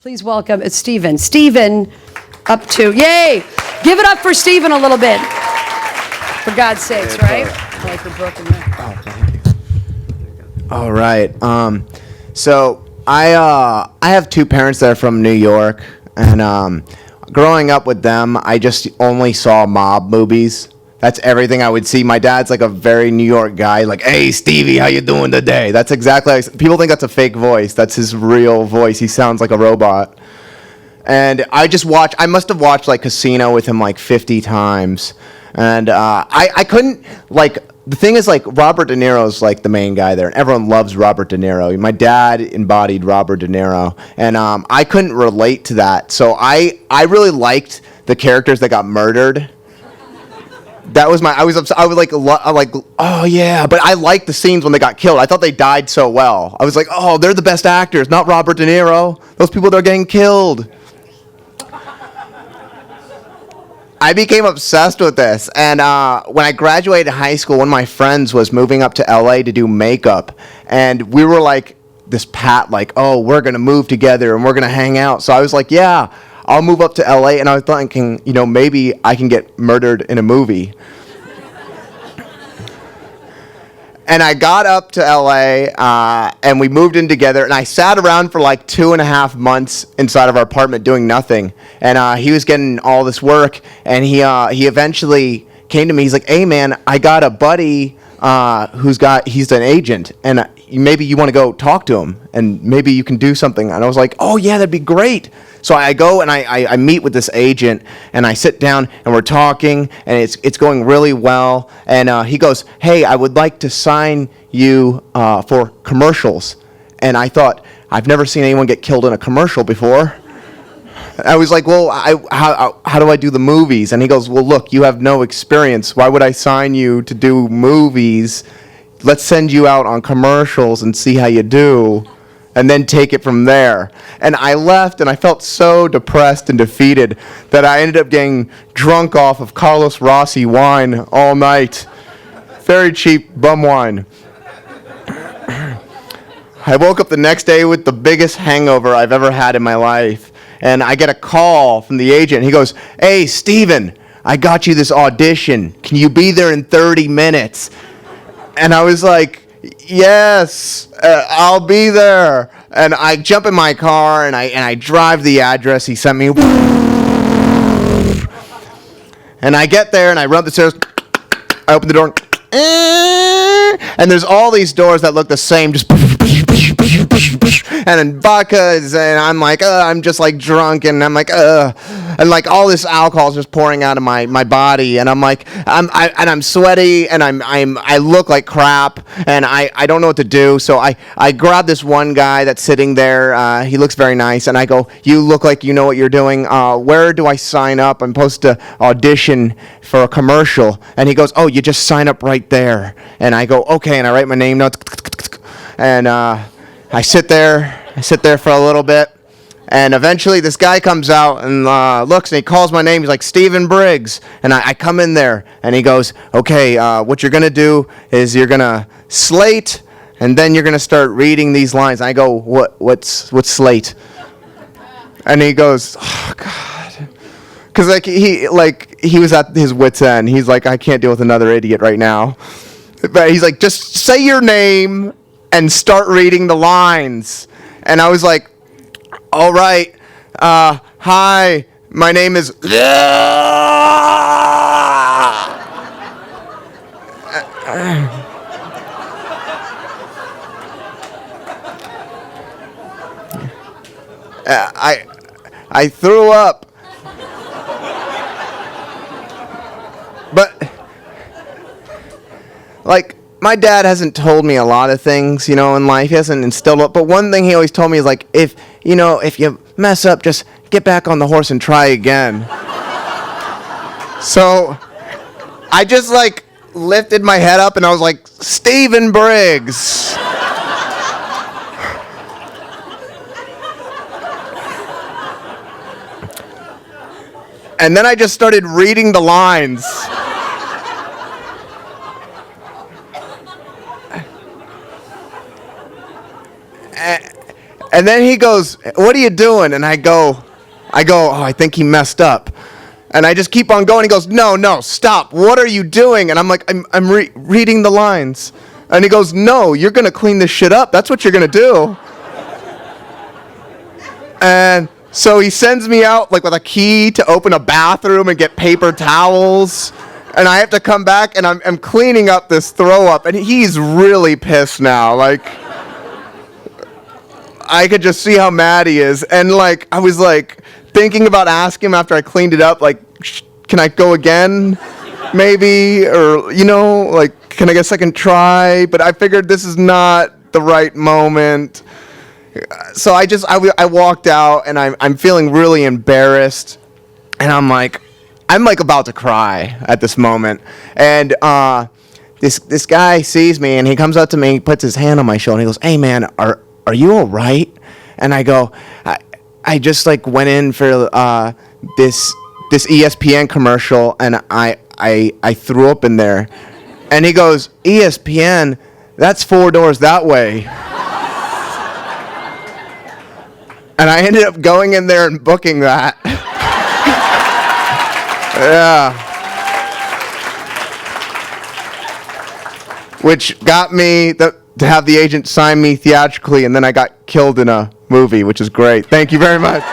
Please welcome it's Stephen. Stephen, yay! Give it up for Stephen a little bit. For God's sakes, right? I like your book in there. Oh, thank you. All right. So I have two parents that are from New York, and growing up with them, I just only saw mob movies. That's everything I would see. My dad's like a very New York guy, like, "Hey, Stevie, how you doing today?" That's exactly like, people think that's a fake voice. That's his real voice. He sounds like a robot. And I must have watched like Casino with him like 50 times. And I couldn't, like, the thing is, like, Robert De Niro's like the main guy there, and everyone loves Robert De Niro. My dad embodied Robert De Niro, and I couldn't relate to that. So I really liked the characters that got murdered. That was I was like, oh yeah, but I liked the scenes when they got killed. I thought they died so well. I was like, oh, they're the best actors, not Robert De Niro. Those people that are getting killed. I became obsessed with this, and when I graduated high school, one of my friends was moving up to LA to do makeup, and we were like this pat, like, oh, we're gonna move together and we're gonna hang out. So I was like, yeah, I'll move up to LA, and I was thinking, maybe I can get murdered in a movie. And I got up to LA, and we moved in together, and I sat around for like 2.5 months inside of our apartment doing nothing. And he was getting all this work, and he eventually came to me. He's like, "Hey man, I got a buddy he's an agent, and maybe you want to go talk to him, and maybe you can do something." And I was like, "Oh yeah, that'd be great." So I go and I meet with this agent, and I sit down and we're talking, and it's going really well. And he goes, "Hey, I would like to sign you for commercials." And I thought, I've never seen anyone get killed in a commercial before. I was like, "Well, how do I do the movies?" And he goes, "Well, look, you have no experience. Why would I sign you to do movies? Let's send you out on commercials and see how you do, and then take it from there." And I left, and I felt so depressed and defeated that I ended up getting drunk off of Carlos Rossi wine all night. Very cheap bum wine. I woke up the next day with the biggest hangover I've ever had in my life. And I get a call from the agent. He goes, "Hey, Steven, I got you this audition. Can you be there in 30 minutes? And I was like, "Yes, I'll be there." And I jump in my car, and I drive the address he sent me. And I get there, and I run up the stairs. I open the door, and there's all these doors that look the same, just and then vodka, and I'm like, I'm just like drunk, and I'm like, and like all this alcohol is just pouring out of my body, and I'm like, I'm sweaty, and I look like crap, and I don't know what to do. So I grab this one guy that's sitting there. He looks very nice, and I go, "You look like you know what you're doing. Where do I sign up? I'm supposed to audition for a commercial." And he goes, "Oh, you just sign up right there." And I go, "Okay," and I write my name down, and I sit there for a little bit, and eventually this guy comes out and looks, and he calls my name. He's like, "Stephen Briggs." And I come in there, and he goes, "Okay, what you're going to do is you're going to slate, and then you're going to start reading these lines." And I go, what's slate? And he goes, "Oh, God." Because he was at his wit's end. He's like, "I can't deal with another idiot right now." But he's like, "Just say your name and start reading the lines." And I was like, "All right, hi, my name is..." I threw up. But, like, my dad hasn't told me a lot of things, in life. He hasn't instilled it. But one thing he always told me is, like, if you mess up, just get back on the horse and try again. So I just, like, lifted my head up, and I was like, "Stephen Briggs." And then I just started reading the lines. And then he goes, "What are you doing?" And I go, "Oh, I think he messed up." And I just keep on going. He goes, "No, stop. What are you doing?" And I'm like, I'm reading the lines. And he goes, "No, you're going to clean this shit up. That's what you're going to do." And so he sends me out like with a key to open a bathroom and get paper towels. And I have to come back and I'm cleaning up this throw up. And he's really pissed now. Like, I could just see how mad he is. And like, I was like thinking about asking him after I cleaned it up, like, can I go again? Maybe, or, like, can I get a second try? But I figured this is not the right moment. So I walked out and I'm feeling really embarrassed. And I'm like about to cry at this moment. And this guy sees me and he comes up to me, he puts his hand on my shoulder and he goes, "Hey man, are you all right?" And I go, I just like went in for this ESPN commercial and I threw up in there. And he goes, "ESPN, that's 4 doors that way." And I ended up going in there and booking that. Yeah. Which got me to have the agent sign me theatrically, and then I got killed in a movie, which is great. Thank you very much.